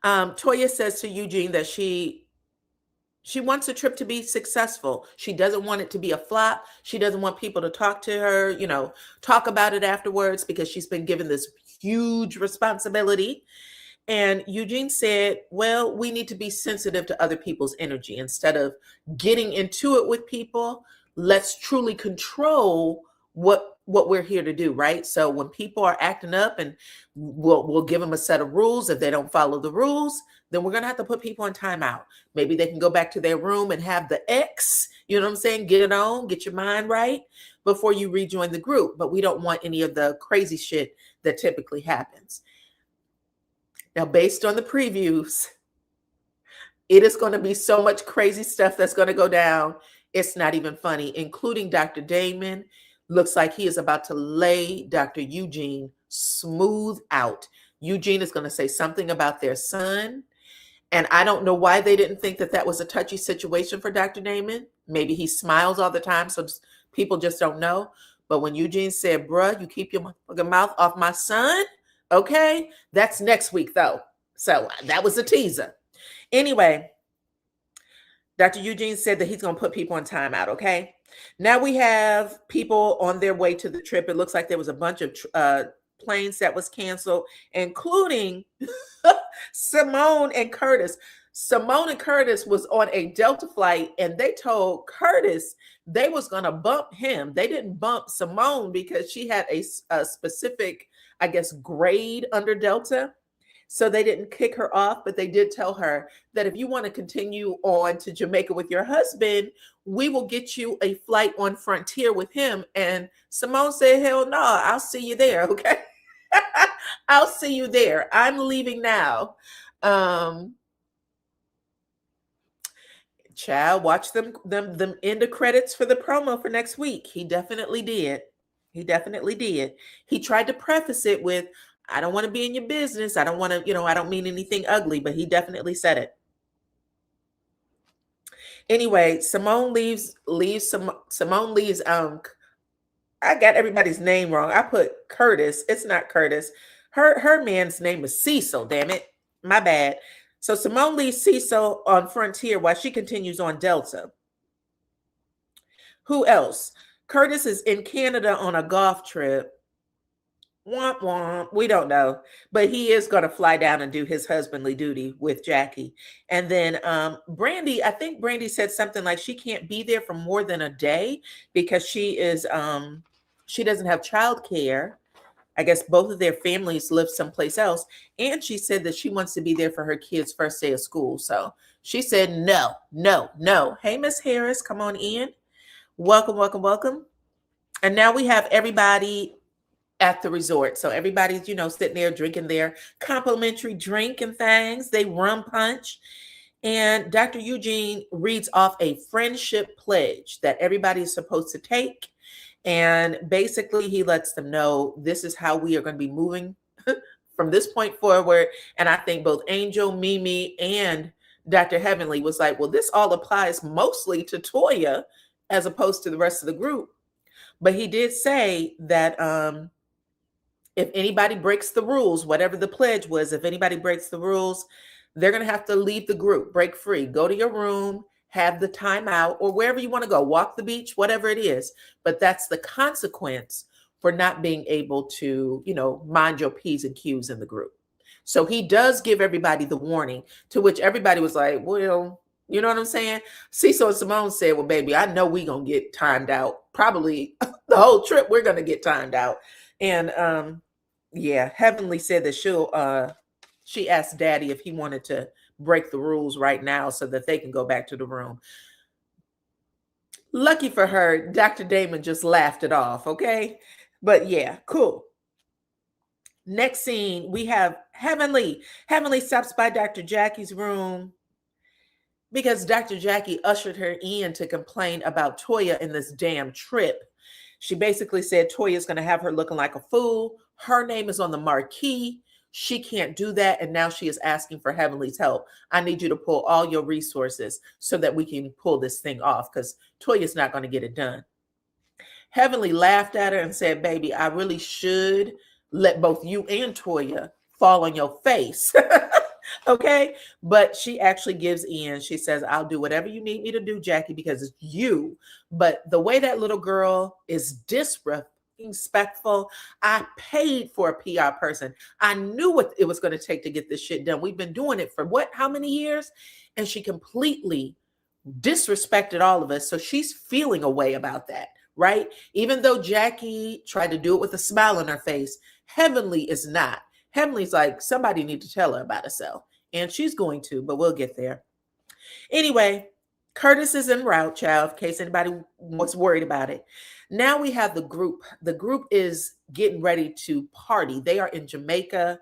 Toya says to Eugene that she wants the trip to be successful. She doesn't want it to be a flop. She doesn't want people to talk to her, talk about it afterwards, because she's been given this huge responsibility. And Eugene said, well, we need to be sensitive to other people's energy. Instead of getting into it with people, let's truly control what we're here to do, right? So when people are acting up, and we'll give them a set of rules. If they don't follow the rules, then we're going to have to put people in timeout. Maybe they can go back to their room and have the X, you know what I'm saying? Get it on, get your mind right before you rejoin the group. But we don't want any of the crazy shit that typically happens. Now, based on the previews, it is going to be so much crazy stuff that's going to go down. It's not even funny, including Dr. Damon. Looks like he is about to lay Dr. Eugene smooth out. Eugene is going to say something about their son. And I don't know why they didn't think that was a touchy situation for Dr. Damon. Maybe he smiles all the time, so people just don't know. But when Eugene said, bruh, you keep your mouth off my son, okay? That's next week, though. So that was a teaser. Anyway, Dr. Eugene said that he's going to put people in timeout, okay? Now we have people on their way to the trip. It looks like there was a bunch of planes that was canceled, including Simone and Curtis. Simone and Curtis was on a Delta flight, and they told Curtis they was going to bump him. They didn't bump Simone because she had a specific, I guess, grade under Delta. So they didn't kick her off, but they did tell her that if you want to continue on to Jamaica with your husband, we will get you a flight on Frontier with him. And Simone said, hell no, I'll see you there. Okay. I'll see you there. I'm leaving now. Child, watch them end the credits for the promo for next week. He definitely did. He definitely did. He tried to preface it with, I don't want to be in your business. I don't want to, I don't mean anything ugly, but he definitely said it. Anyway, Simone leaves I got everybody's name wrong. I put Curtis. It's not Curtis. Her man's name is Cecil, damn it. My bad. So Simone leaves Cecil on Frontier while she continues on Delta. Who else? Curtis is in Canada on a golf trip. Womp womp. We don't know, but he is going to fly down and do his husbandly duty with Jackie. And then Brandy, I think Brandy said something like she can't be there for more than a day because she doesn't have childcare. I guess both of their families live someplace else. And she said that she wants to be there for her kids' first day of school. So she said, no, no, no. Hey, Miss Harris, come on in. Welcome, welcome, welcome. And now we have everybody at the resort. So everybody's, sitting there drinking their complimentary drink and things. They rum punch. And Dr. Eugene reads off a friendship pledge that everybody is supposed to take. And basically, he lets them know this is how we are going to be moving from this point forward. And I think both Angel, Mimi, and Dr. Heavenly was like, well, this all applies mostly to Toya as opposed to the rest of the group. But he did say that if anybody breaks the rules, whatever the pledge was, if anybody breaks the rules, they're going to have to leave the group, break free, go to your room, have the time out, or wherever you want to go, walk the beach, whatever it is. But that's the consequence for not being able to, mind your P's and Q's in the group. So he does give everybody the warning, to which everybody was like, well, you know what I'm saying? Cecil and Simone said, well, baby, I know we're going to get timed out. Probably the whole trip, we're going to get timed out. And yeah, Heavenly said that she asked Daddy if he wanted to break the rules right now so that they can go back to the room. Lucky for her, Dr. Damon just laughed it off, okay? But yeah, cool. Next scene, we have Heavenly. Heavenly stops by Dr. Jackie's room because Dr. Jackie ushered her in to complain about Toya in this damn trip. She basically said Toya's going to have her looking like a fool. Her name is on the marquee. She can't do that. And now she is asking for Heavenly's help. I need you to pull all your resources so that we can pull this thing off because Toya's not going to get it done. Heavenly laughed at her and said, baby, I really should let both you and Toya fall on your face. Okay. But she actually gives in. She says, I'll do whatever you need me to do, Jackie, because it's you. But the way that little girl is disrespectful, I paid for a PR person. I knew what it was going to take to get this shit done. We've been doing it for how many years? And she completely disrespected all of us. So she's feeling a way about that, right? Even though Jackie tried to do it with a smile on her face, Heavenly is not. Heavenly's like, somebody need to tell her about herself. And she's going to, but we'll get there. Anyway, Curtis is en route, child, in case anybody was worried about it. Now we have the group. The group is getting ready to party. They are in Jamaica.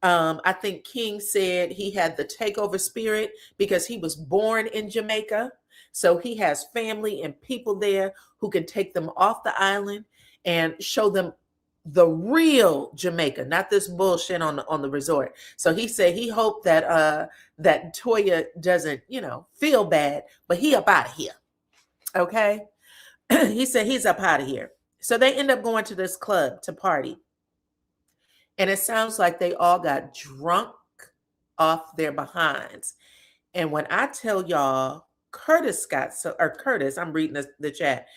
I think King said he had the takeover spirit because he was born in Jamaica. So he has family and people there who can take them off the island and show them the real Jamaica, not this bullshit on the resort. So he said he hoped that that Toya doesn't, feel bad, but he up out of here. Okay. He said he's up out of here. So they end up going to this club to party. And it sounds like they all got drunk off their behinds. And when I tell y'all, Curtis, I'm reading the chat.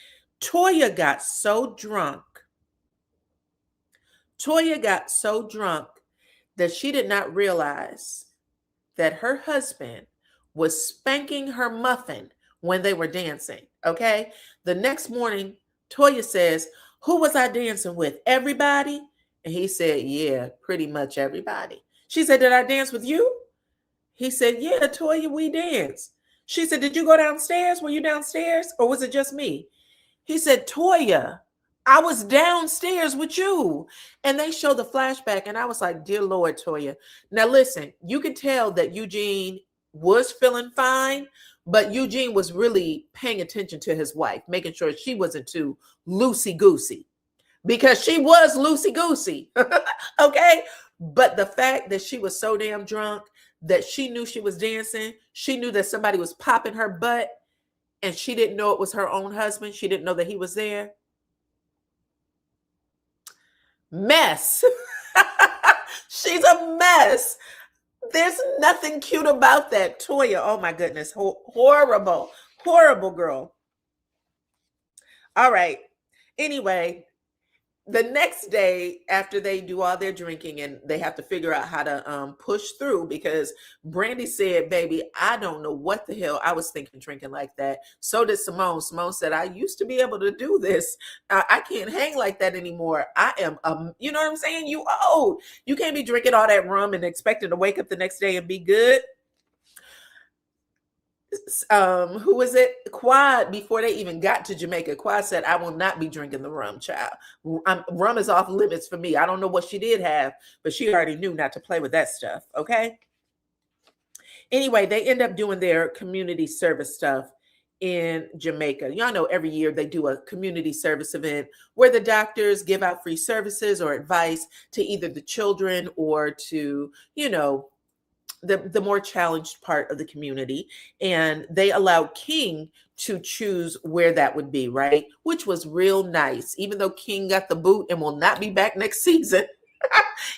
Toya got so drunk. Toya got so drunk that she did not realize that her husband was spanking her muffin when they were dancing. Okay. The next morning, Toya says, who was I dancing with? Everybody? And he said, yeah, pretty much everybody. She said, did I dance with you? He said, yeah, Toya, we danced. She said, did you go downstairs? Were you downstairs? Or was it just me? He said, Toya, I was downstairs with you. And they showed the flashback. And I was like, dear Lord, Toya. Now, listen, you could tell that Eugene was feeling fine, but Eugene was really paying attention to his wife, making sure she wasn't too loosey-goosey, because she was loosey-goosey. Okay. But the fact that she was so damn drunk that she knew she was dancing, she knew that somebody was popping her butt. and she didn't know it was her own husband. She didn't know that he was there. Mess. She's a mess. There's nothing cute about that. Toya, oh my goodness. Horrible. Horrible girl. All right. Anyway, the next day after they do all their drinking and they have to figure out how to push through, because Brandy said, baby, I don't know what the hell I was thinking drinking like that. So did Simone. Simone said, I used to be able to do this. I can't hang like that anymore. I am you know what I'm saying? You old. You can't be drinking all that rum and expecting to wake up the next day and be good. Who was it? Quad, before they even got to Jamaica, Quad said, I will not be drinking the rum, child. Rum is off limits for me. I don't know what she did have, but she already knew not to play with that stuff. Okay. Anyway, they end up doing their community service stuff in Jamaica. Y'all know every year they do a community service event where the doctors give out free services or advice to either the children or to, you know, the more challenged part of the community. And they allowed King to choose where that would be, right? Which was real nice. Even though King got the boot and will not be back next season,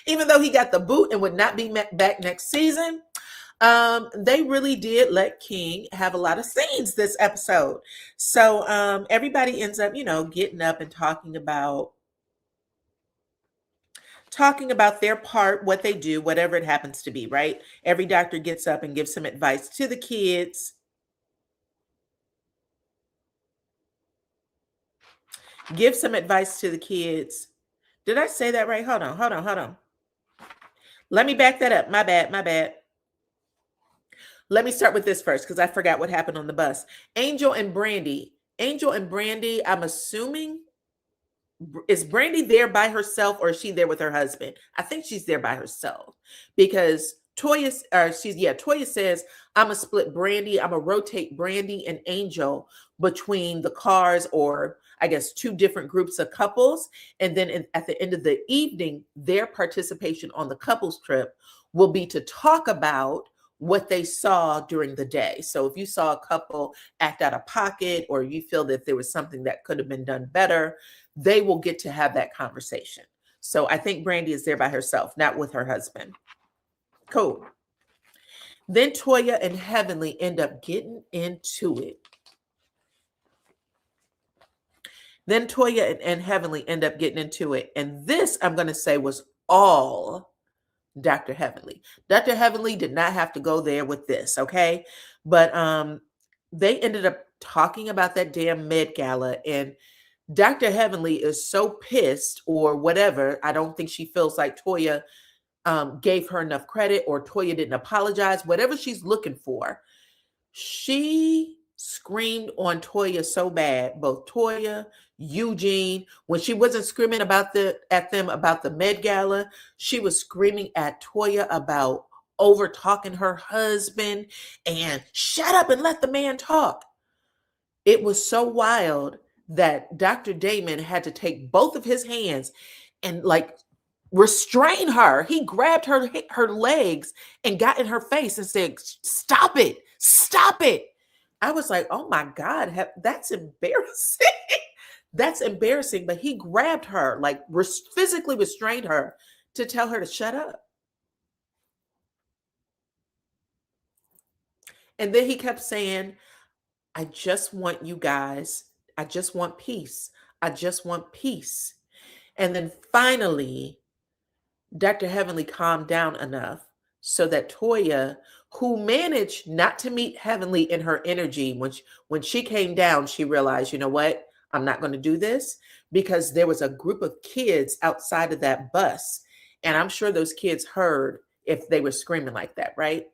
even though he got the boot and would not be back next season, they really did let King have a lot of scenes this episode. So everybody ends up, you know, getting up and talking about their part, what they do, whatever it happens to be, right? Every doctor gets up and gives some advice to the kids. Give some advice to the kids. Did I say that right? Hold on. Let me back that up. My bad. Let me start with this first because I forgot what happened on the bus. Angel and Brandy, I'm assuming, is Brandy there by herself or is she there with her husband? I think she's there by herself because Toya says, I'm gonna split Brandy. I'm gonna rotate Brandy and Angel between the cars, or I guess 2 different groups of couples. And then at the end of the evening, their participation on the couples trip will be to talk about what they saw during the day. So if you saw a couple act out of pocket, or you feel that there was something that could have been done better, they will get to have that conversation. So I think Brandy is there by herself, not with her husband. Cool. Then Toya and Heavenly end up getting into it. And this, I'm going to say, was all Dr. Heavenly. Dr. Heavenly did not have to go there with this, okay? But they ended up talking about that damn Med Gala, and Dr. Heavenly is so pissed or whatever. I don't think she feels like Toya gave her enough credit, or Toya didn't apologize, whatever she's looking for. She screamed on Toya so bad, both Toya, Eugene. When she wasn't screaming at them about the Med Gala, she was screaming at Toya about over talking her husband and shut up and let the man talk. It was so wild that Dr. Damon had to take both of his hands and like restrain her. He grabbed her legs and got in her face and said, stop it. I was like, oh my God, that's embarrassing. That's embarrassing. But he grabbed her, like physically restrained her to tell her to shut up. And then he kept saying, I just want you guys, I just want peace. I just want peace. And then finally, Dr. Heavenly calmed down enough so that Toya, who managed not to meet Heavenly in her energy, when she came down, she realized, you know what? I'm not going to do this, because there was a group of kids outside of that bus. And I'm sure those kids heard if they were screaming like that, right?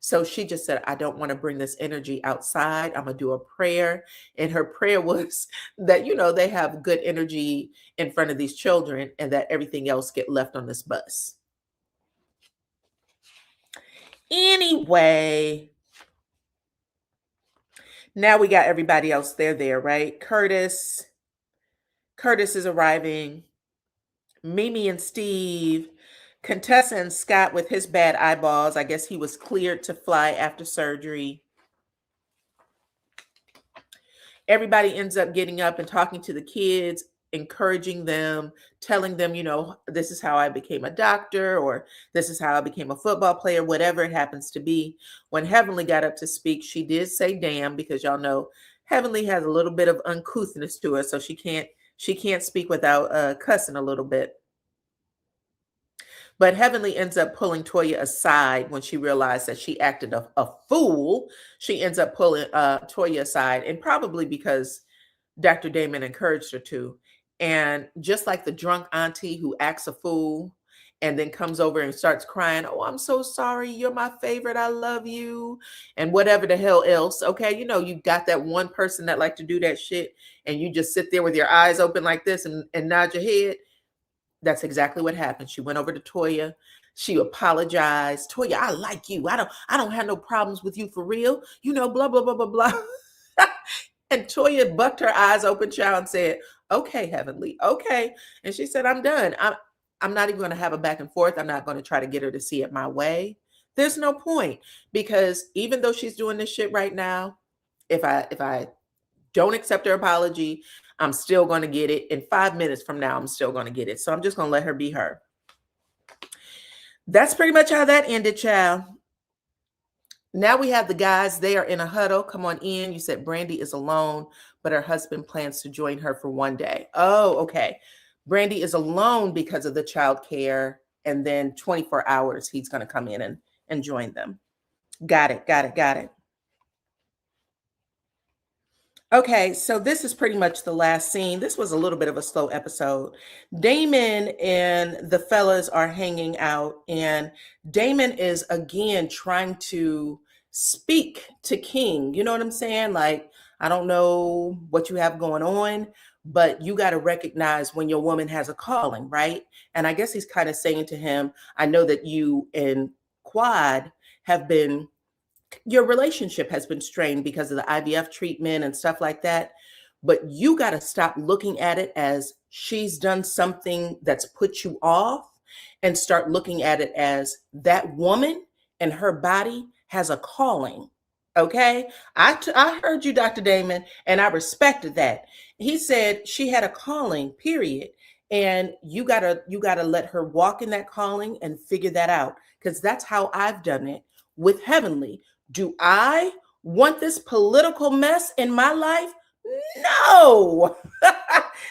So she just said, I don't want to bring this energy outside. I'm going to do a prayer. And her prayer was that, you know, they have good energy in front of these children and that everything else get left on this bus. Anyway, now we got everybody else there, right? Curtis is arriving. Mimi and Steve. Contessa and Scott with his bad eyeballs. I guess he was cleared to fly after surgery. everybody ends up getting up and talking to the kids, encouraging them, telling them, this is how I became a doctor, or this is how I became a football player, whatever it happens to be. When Heavenly got up to speak, she did say damn, because y'all know Heavenly has a little bit of uncouthness to her, so she can't speak without cussing a little bit. But Heavenly ends up pulling Toya aside when she realized that she acted a fool. She ends up pulling Toya aside, and probably because Dr. Damon encouraged her to. And just like the drunk auntie who acts a fool and then comes over and starts crying, oh, I'm so sorry. You're my favorite. I love you. And whatever the hell else. Okay. You got that one person that like to do that shit, and you just sit there with your eyes open like this and nod your head. That's exactly what happened. She went over to Toya. She apologized. Toya, I like you. I don't have no problems with you for real. Blah, blah, blah, blah, blah. And Toya bucked her eyes open, child, and said, okay, Heavenly, okay. And she said, I'm done. I'm not even going to have a back and forth. I'm not going to try to get her to see it my way. There's no point, because even though she's doing this shit right now, if I don't accept her apology, I'm still going to get it. In 5 minutes from now, I'm still going to get it. So I'm just going to let her be her. That's pretty much how that ended, child. Now we have the guys. They are in a huddle. Come on in. You said Brandy is alone, but her husband plans to join her for one day. Oh, okay. Brandy is alone because of the child care. And then 24 hours, he's going to come in and join them. Got it. Okay, so this is pretty much the last scene. This was a little bit of a slow episode. Damon and the fellas are hanging out, and Damon is again trying to speak to King. You know what I'm saying? Like, I don't know what you have going on, but you got to recognize when your woman has a calling, right? And I guess he's kind of saying to him, I know that you and Quad have been, your relationship has been strained because of the IVF treatment and stuff like that. But you got to stop looking at it as she's done something that's put you off, and start looking at it as that woman and her body has a calling. Okay. I heard you, Dr. Damon, and I respected that. He said she had a calling, period. And you gotta let her walk in that calling and figure that out. Because that's how I've done it with Heavenly. Do I want this political mess in my life? No.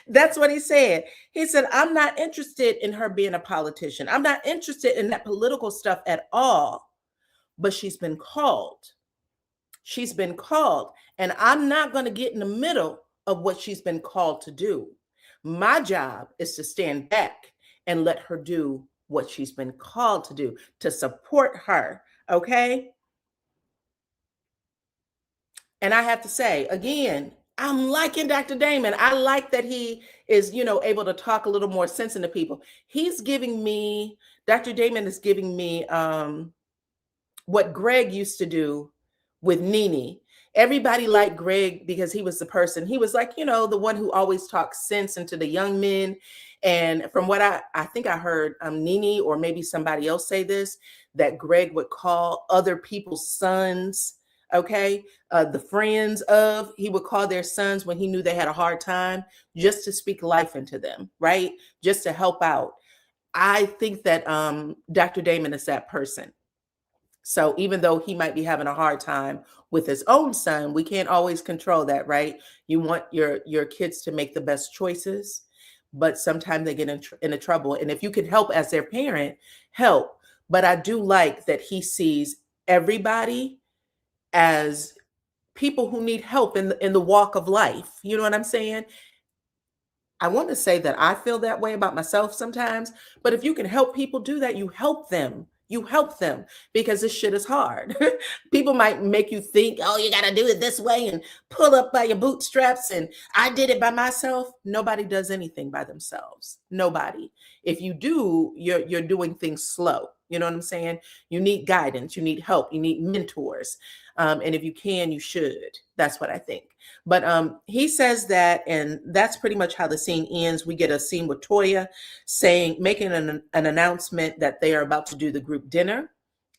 That's what he said. He said, I'm not interested in her being a politician. I'm not interested in that political stuff at all. But she's been called. She's been called. And I'm not going to get in the middle of what she's been called to do. My job is to stand back and let her do what she's been called to do, to support her. Okay. And I have to say, again, I'm liking Dr. Damon. I like that he is, able to talk a little more sense into people. Dr. Damon is giving me what Greg used to do with Nene. Everybody liked Greg because he was the person. He was like, the one who always talks sense into the young men. And from what I think I heard Nene or maybe somebody else say this, that Greg would call other people's sons, okay, the friends of, he would call their sons when he knew they had a hard time, just to speak life into them, right? Just to help out. I think that Dr. Damon is that person. So even though he might be having a hard time with his own son, we can't always control that, right? You want your kids to make the best choices, but sometimes they get into trouble. And if you can help as their parent, help. But I do like that he sees everybody as people who need help in the walk of life. You know what I'm saying? I want to say that I feel that way about myself sometimes, but if you can help people do that, you help them. You help them, because this shit is hard. People might make you think, oh, you got to do it this way and pull up by your bootstraps. And I did it by myself. Nobody does anything by themselves. Nobody. If you do, you're doing things slow. You know what I'm saying? You need guidance. You need help. You need mentors. And if you can, you should. That's what I think. But he says that, and that's pretty much how the scene ends. We get a scene with Toya making an announcement that they are about to do the group dinner.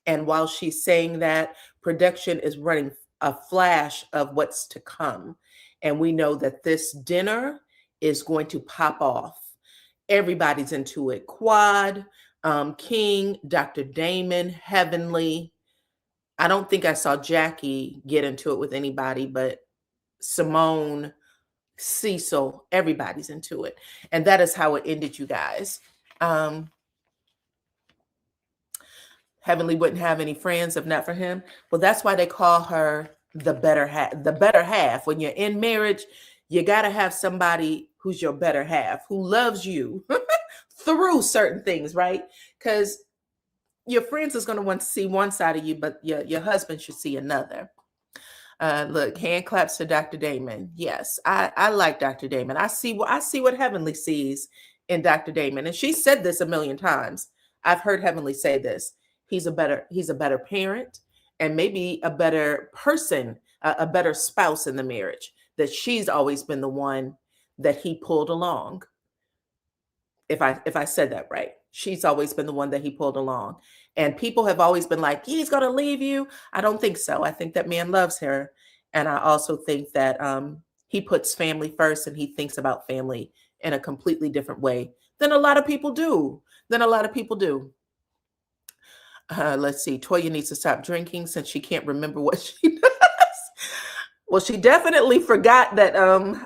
And while she's saying that, production is running a flash of what's to come. And we know that this dinner is going to pop off. Everybody's into it. Quad, King, Dr. Damon, Heavenly. I don't think I saw Jackie get into it with anybody, but Simone, Cecil, everybody's into it. And that is how it ended, you guys. Heavenly wouldn't have any friends if not for him. Well, that's why they call her the better half. The better half. When you're in marriage, you got to have somebody who's your better half, who loves you through certain things, right? Because your friends is going to want to see one side of you, but your husband should see another. Look, hand claps to Dr. Damon. Yes, I like Dr. Damon. I see what Heavenly sees in Dr. Damon, and she said this a million times. I've heard Heavenly say this. He's a better parent, and maybe a better person, a better spouse in the marriage. That she's always been the one that he pulled along. If I said that right, she's always been the one that he pulled along. And people have always been like, he's going to leave you. I don't think so. I think that man loves her. And I also think that he puts family first, and he thinks about family in a completely different way than a lot of people do. Let's see. Toya needs to stop drinking since she can't remember what she does. Well, she definitely forgot that.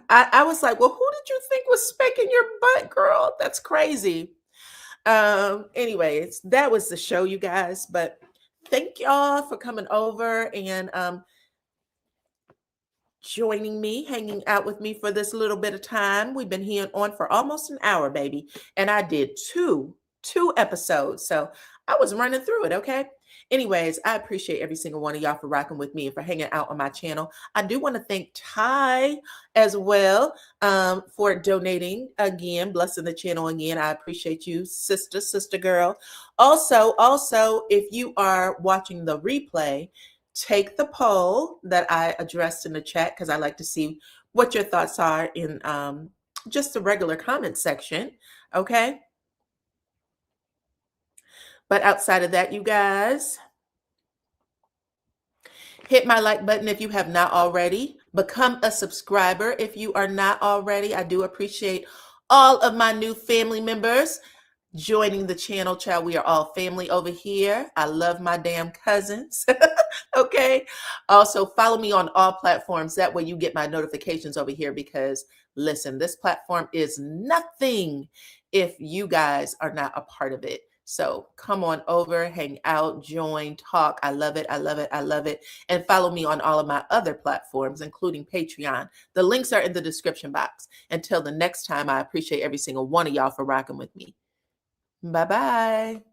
I was like, well, who did you think was spanking your butt, girl? That's crazy. Anyways, that was the show, you guys. But thank y'all for coming over and joining me, hanging out with me for this little bit of time. We've been here on for almost an hour, baby. And I did two episodes. So I was running through it, okay? Anyways, I appreciate every single one of y'all for rocking with me and for hanging out on my channel. I do want to thank Ty as well for donating again, blessing the channel again. I appreciate you, sister girl. Also, if you are watching the replay, take the poll that I addressed in the chat, because I like to see what your thoughts are in just the regular comment section, okay? But outside of that, you guys, hit my like button if you have not already. Become a subscriber if you are not already. I do appreciate all of my new family members joining the channel, child. We are all family over here. I love my damn cousins. Okay. Also, follow me on all platforms. That way you get my notifications over here, because listen, this platform is nothing if you guys are not a part of it. So come on over, hang out, join, talk. I love it. And follow me on all of my other platforms, including Patreon. The links are in the description box. Until the next time, I appreciate every single one of y'all for rocking with me. Bye-bye.